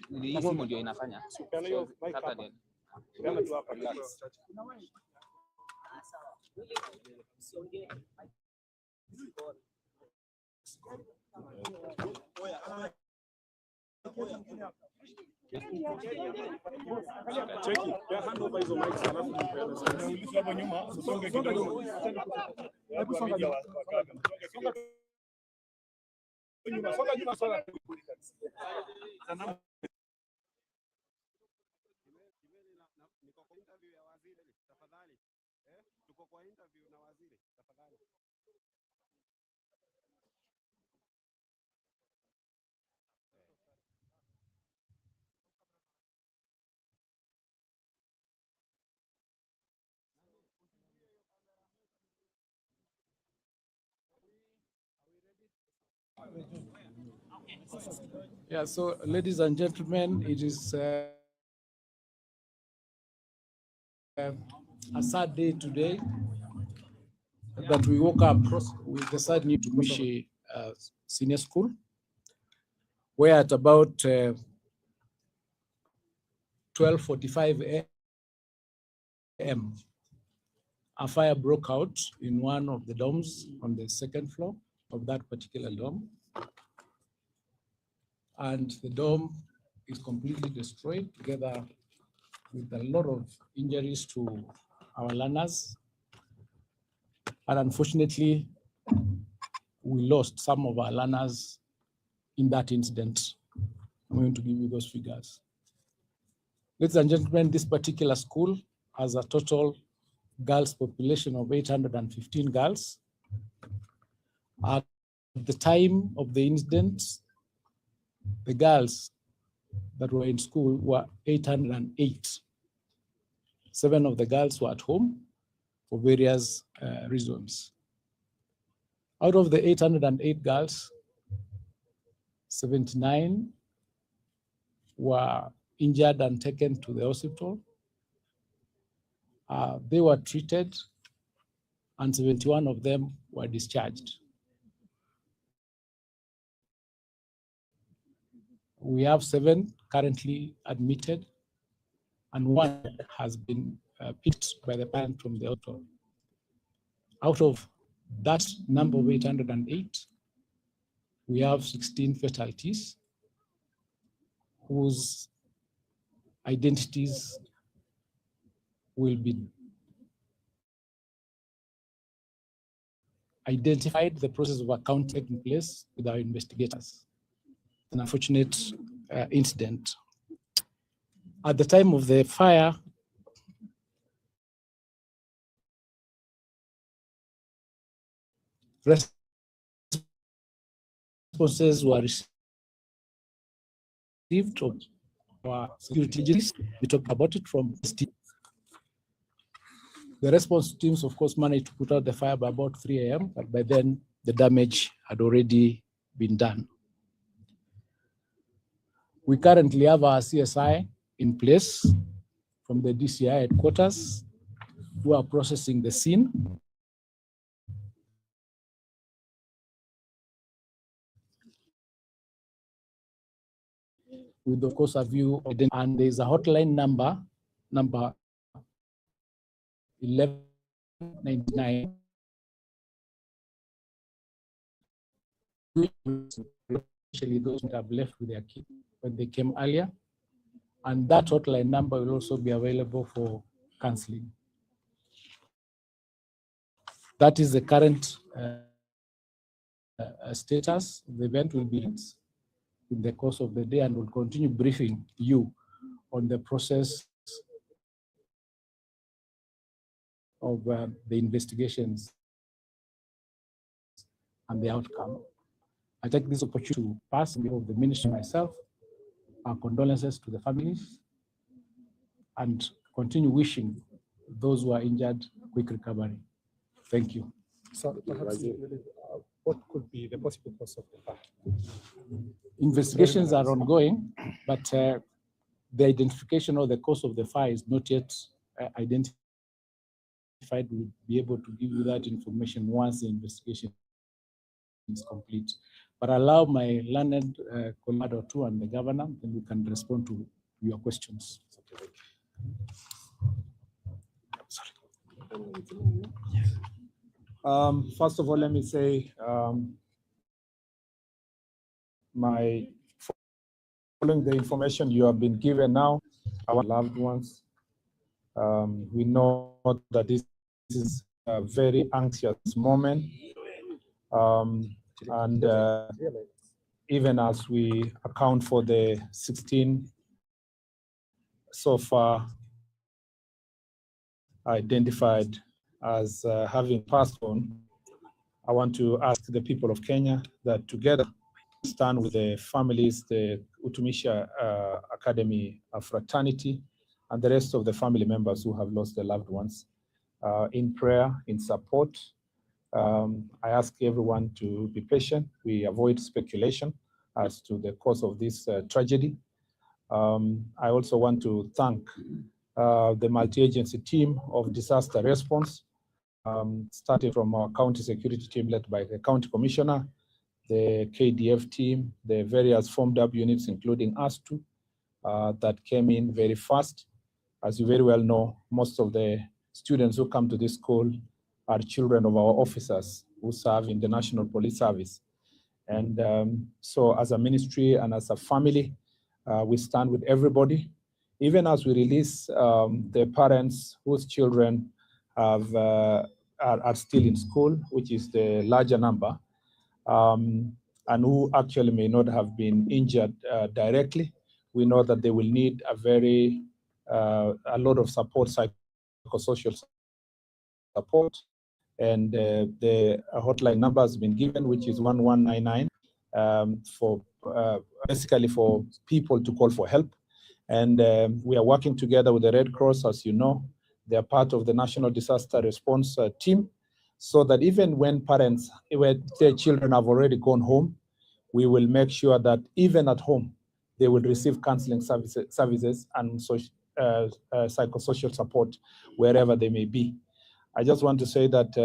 Hii simu ndio inafanya. Kata ndio. Cheki, ya hand over hizo mics alafu ulizo hapo nyuma, usonge kidogo. Hebu songa nyuma. Songa nyuma sana. Niko kwa interview ya waziri, tafadhali. Tuko kwa interview na waziri, tafadhali. Yeah, so ladies and gentlemen, it is a sad day today that we woke up with the sad news to Utumishi Senior School, where at about 12:45 a.m. a fire broke out in one of the dorms on the second floor of that particular dorm. And the dorm is completely destroyed, together with a lot of injuries to our learners. And unfortunately, we lost some of our learners in that incident. I'm going to give you those figures. Ladies and gentlemen, this particular school has a total girls population of 815 girls. At the time of the incident, the girls that were in school were 808. 7 of the girls were at home for various reasons. Out of the 808 girls, 79 were injured and taken to the hospital. They were treated, and 71 of them were discharged. We have 7 currently admitted, and 1 has been picked by the parent from the hospital. Out of that number of 808, we have 16 fatalities whose identities will be identified. The process of accounting taking place with our investigators. An unfortunate incident. At the time of the fire, responses were received of our security agencies. We talked about it from this team. The response teams, of course, managed to put out the fire by about 3 a.m., but by then the damage had already been done. We currently have our CSI in place from the DCI headquarters who are processing the scene. With, of course, a view of the, and there's a hotline number 1199, especially those who have left with their kids when they came earlier. And that hotline number will also be available for counseling. That is the current status. The event will be in the course of the day, and will continue briefing you on the process of the investigations and the outcome. I take this opportunity to pass on behalf of the ministry myself our condolences to the families and continue wishing those who are injured quick recovery. Thank you. So perhaps what could be the possible cause of the fire? Investigations are ongoing, but the identification of the cause of the fire is not yet identified. We'll be able to give you that information once the investigation is complete. But allow my learned colleague or two and the governor, then we can respond to your questions. First of all, let me say, following the information you have been given now, our loved ones, we know that this is a very anxious moment. And even as we account for the 16 so far identified as having passed on, I want to ask the people of Kenya that together stand with the families, the Utumishi Academy fraternity, and the rest of the family members who have lost their loved ones in prayer, in support. I ask everyone to be patient. We avoid speculation as to the cause of this tragedy. I also want to thank the multi-agency team of disaster response, starting from our county security team led by the county commissioner, the KDF team, the various formed up units, including us too, that came in very fast. As you very well know, most of the students who come to this school are children of our officers who serve in the National Police Service. And so as a ministry and as a family, we stand with everybody. Even as we release the parents whose children have, are still in school, which is the larger number, and who actually may not have been injured directly, we know that they will need a lot of support, psychosocial support. And the hotline number has been given, which is 1199, for basically for people to call for help. And we are working together with the Red Cross, as you know. They are part of the National Disaster Response Team, so that even when parents, when their children have already gone home, we will make sure that even at home, they will receive counseling services and psychosocial support wherever they may be. I just want to say that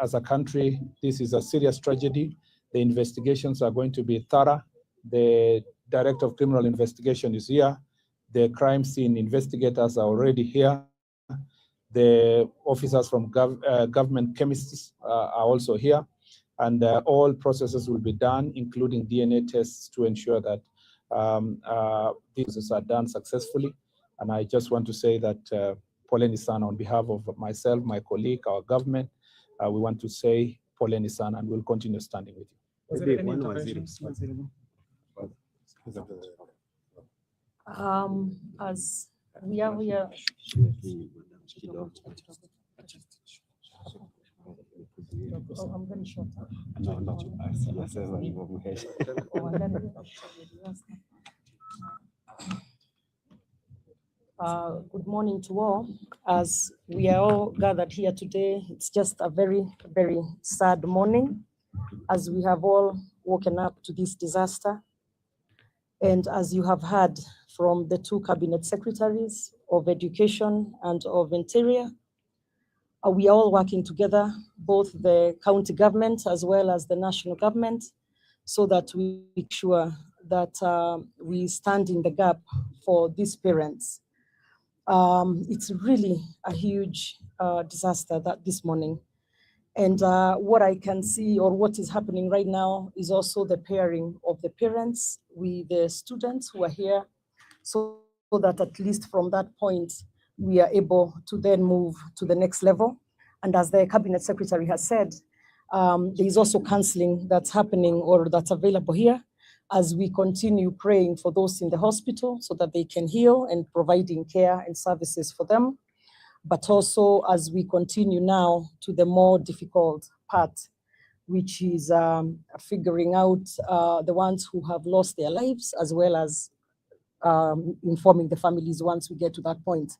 as a country, this is a serious tragedy. The investigations are going to be thorough. The Director of Criminal Investigation is here. The crime scene investigators are already here. The officers from government chemists are also here. And all processes will be done, including DNA tests, to ensure that these are done successfully. And I just want to say that Poleni Sana, on behalf of myself, my colleague, our government, we want to say Poleni Sana, and we'll continue standing with you. Was there any interventions? As we are here. Oh, I'm going to shut up. Good morning to all. As we are all gathered here today, it's just a very, very sad morning, as we have all woken up to this disaster. And as you have heard from the two cabinet secretaries of Education and of Interior, we are all working together, both the county government as well as the national government, so that we make sure that we stand in the gap for these parents. It's really a huge disaster that this morning. And what I can see, or what is happening right now, is also the pairing of the parents with the students who are here, so that at least from that point, we are able to then move to the next level. And as the cabinet secretary has said, there is also counseling that's happening or that's available here, as we continue praying for those in the hospital so that they can heal and providing care and services for them. But also as we continue now to the more difficult part, which is figuring out the ones who have lost their lives, as well as informing the families once we get to that point.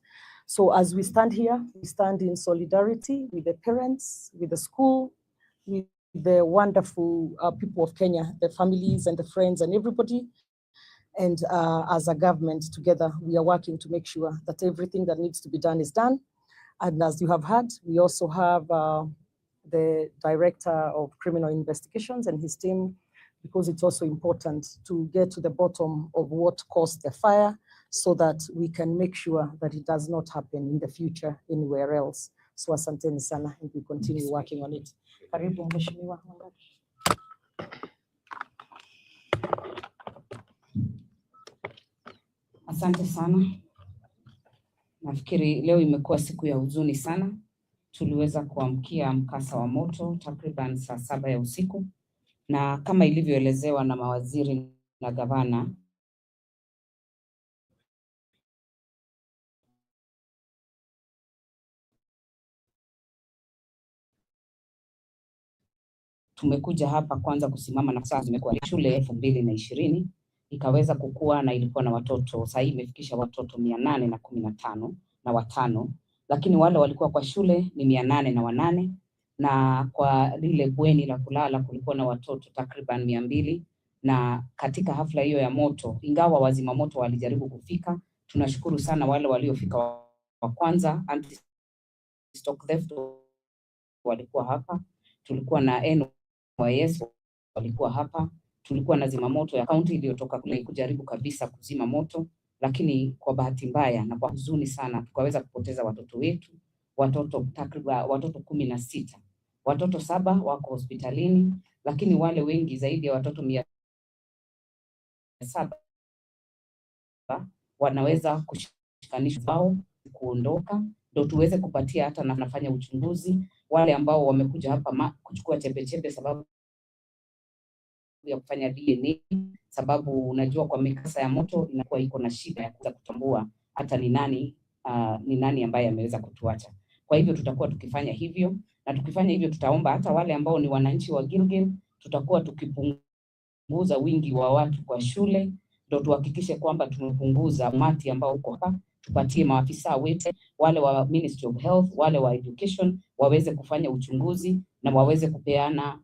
So as we stand here, we stand in solidarity with the parents, with the school, with the wonderful people of Kenya, the families and the friends and everybody. And as a government together, we are working to make sure that everything that needs to be done is done. And as you have heard, we also have the Director of Criminal Investigations and his team because it's also important to get to the bottom of what caused the fire so that we can make sure that it does not happen in the future anywhere else. So asanteni sana, and we continue working on it. Karibu Mheshimiwa. Asante sana. Nafikiri leo imekuwa siku ya huzuni sana. Tuliweza kuamkia mkasa wa moto takriban saa 7 ya usiku, na kama ilivyoelezewa na mawaziri na gavana, tumekuja hapa kwanza kusimama na sasa zimekuwa shule 2020 ikaweza kukua na ilikuwa na watoto, sasa imefikisha watoto 815 na watano, lakini wale walikuwa kwa shule ni 808 na kwa lile bweni la kulala kulikuwa na watoto takriban 200. Na katika hafla hiyo ya moto, ingawa wazima moto walijaribu kufika, tunashukuru sana wale waliofika wa kwanza, anti stock theft walikuwa hapa, tulikuwa na NYS walikuwa hapa, tulikuwa na zimamoto ya kaunti iliyotoka kule kujaribu kabisa kuzima moto, lakini kwa bahati mbaya na kwa huzuni sana tukaweza kupoteza watoto wetu, watoto takriban watoto 16. Watoto 7 wako hospitalini, lakini wale wengi zaidi ya watoto 700 wanaweza kushikanishwa wao kuondoka, ndio tuweze kupatia hata na nafanya uchunguzi wale ambao wamekuja hapa kuchukua chembe sababu ya kufanya DNA, sababu unajua kwa mikasa ya moto inakuwa iko na shida ya kuweza kutambua hata ni nani ambaye ameweza kutuacha. Kwa hivyo tutakuwa tukifanya hivyo, na tukifanya hivyo tutaomba hata wale ambao ni wananchi wa Gilgil, tutakuwa tukipunguza wingi wa watu kwa shule, ndio tuhakikishe kwamba tumepunguza umati ambao uko hapa, tupatie maafisa wetu wale wa Ministry of Health, wale wa Education waweze kufanya uchunguzi na waweze kupeana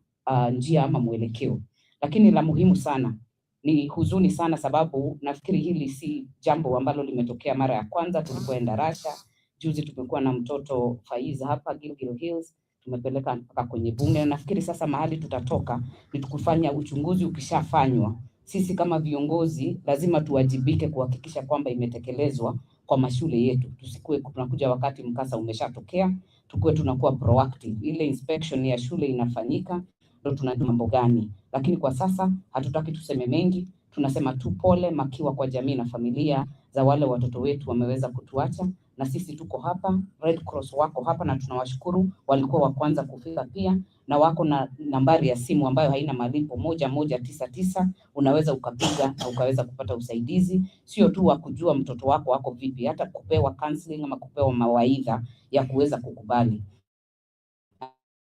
njia ama mwelekeo. Lakini la muhimu sana, ni huzuni sana sababu nafikiri hili si jambo ambalo limetokea mara ya kwanza. Tulipoenda Russia juzi, tumekuwa na mtoto Faiza hapa Gilgil Hills, tumepeleka mpaka kwenye bunge. Nafikiri sasa mahali tutatoka ni tukufanya uchunguzi. Ukishafanywa, sisi kama viongozi lazima tuwajibike kuhakikisha kwamba imetekelezwa kwa mashule yetu. Tusikue tunakuja wakati mkasa umeshatokea, tukue tunakuwa proactive. Ile inspection ya shule inafanyika, ndio tunajua mambo gani. Lakini kwa sasa hatutaki tuseme mengi, tunasema tu pole makiwa kwa jamii na familia za wale watoto wetu wameweza kutuacha, na sisi tuko hapa, Red Cross wako hapa na tunawashukuru, walikuwa wa kwanza kufika pia, na wako na nambari ya simu ambayo haina malipo 1199, unaweza ukapiga na ukaweza kupata usaidizi, sio tu wa kujua mtoto wako wako vipi, hata kupewa counseling ama kupewa mawaidha ya kuweza kukubali.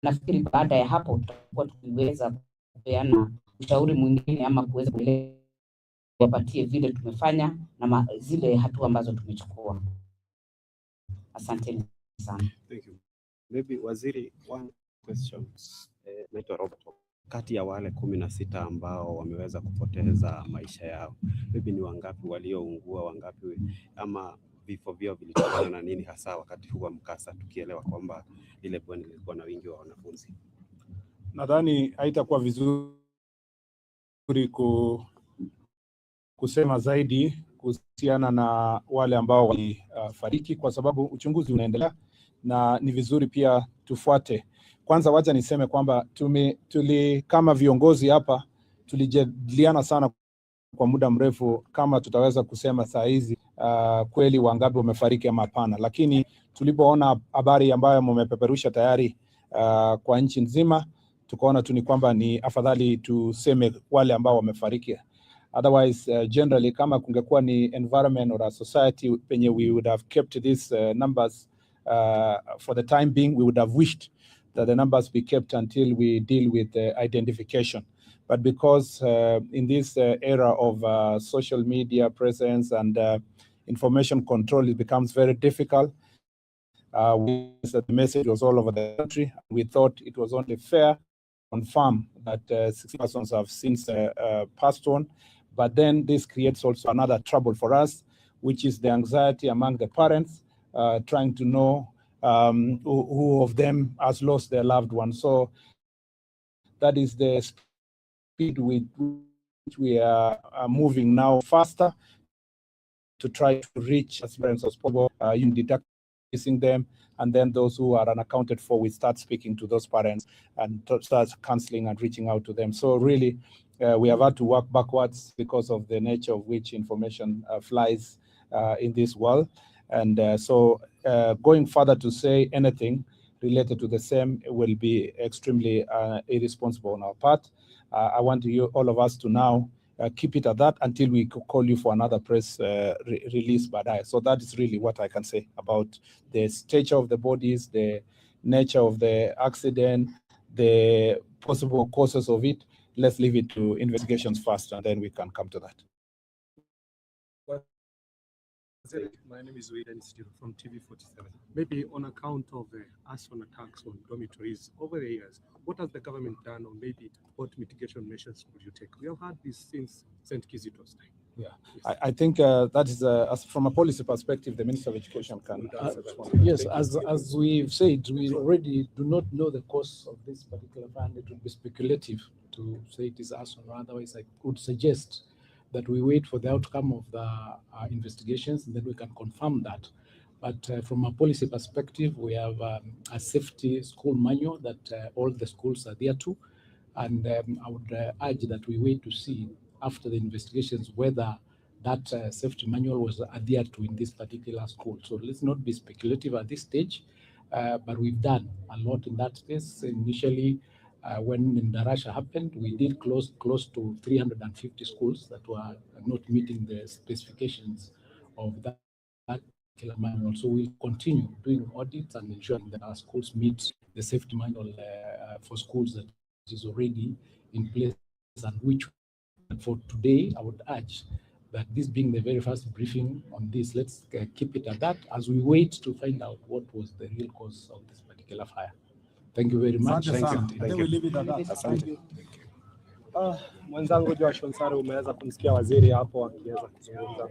Nafikiri baada ya hapo tutakuwa tukiweza kupeana ushauri mwingine ama kuweza kuwapatie vile tumefanya na zile hatua ambazo tumechukua. Asante sana. Thank you. Maybe waziri, one question. Naitwa Robert. Kati ya wale 16 ambao wameweza kupoteza maisha yao, maybe ni wangapi walioungua, wangapi ama vifo vyao vilitokana na nini hasa wakati huu wa mkasa, tukielewa kwamba ile bweni lilikuwa na wingi wa wanafunzi? Nadhani haitakuwa vizuri kusema zaidi kuhusiana na wale ambao walifariki, kwa sababu uchunguzi unaendelea na ni vizuri pia tufuate. Kwanza wacha niseme kwamba kama viongozi hapa tulijadiliana sana kwa muda mrefu kama tutaweza kusema saa hizi kweli wangapi wamefariki ama hapana, lakini tulipoona habari ambayo mmepeperusha tayari kwa nchi nzima, tukaona tu ni kwamba ni afadhali tuseme wale ambao wamefariki. Otherwise, generally, kama kungekuwa ni environment or a society penye we would have kept these numbers for the time being, we would have wished that the numbers be kept until we deal with identification. But because in this era of social media presence and information control, it becomes very difficult. The message was all over the country. We thought it was only fair to confirm that 6 persons have since passed on. But then this creates also another trouble for us, which is the anxiety among the parents, trying to know who of them has lost their loved one. So that is the speed with which we are moving now faster to try to reach as parents as possible, in deducting them, and then those who are unaccounted for, we start speaking to those parents and start counseling and reaching out to them. So really, we have had to work backwards because of the nature of which information flies in this world. And so going further to say anything related to the same will be extremely irresponsible on our part. I want all of us to now keep it at that until we call you for another press release by that. So that is really what I can say about the stature of the bodies, the nature of the accident, the possible causes of it. Let's leave it to investigations first, and then we can come to that. My name is Wayne from TV47. Maybe on account of arson attacks on dormitories over the years, what has the government done, or maybe what mitigation measures would you take? We have had this since St. Kizito's time. Yeah, yes. I think that is as from a policy perspective, the Minister of Education can answer that one. Yes, as we've said, we already do not know the cause of this particular fire. It would be speculative to say it is arson, or otherwise I would suggest that we wait for the outcome of the investigations, and then we can confirm that. But from a policy perspective, we have a safety school manual that all the schools adhere to, and I would urge that we wait to see after the investigations whether that safety manual was adhered to in this particular school. So let's not be speculative at this stage, but we've done a lot in that space. Initially, when Darasha happened, we did close to 350 schools that were not meeting the specifications of that particular manual. So we'll continue doing audits and ensuring that our schools meet the safety manual for schools that is already in place, and which for today, I would urge that this being the very first briefing on this, let's keep it at that as we wait to find out what was the real cause of this particular fire. Thank you very much. Mwenzangu Josh Onsare, umeweza kumsikia waziri hapo akiweza kuzungumza.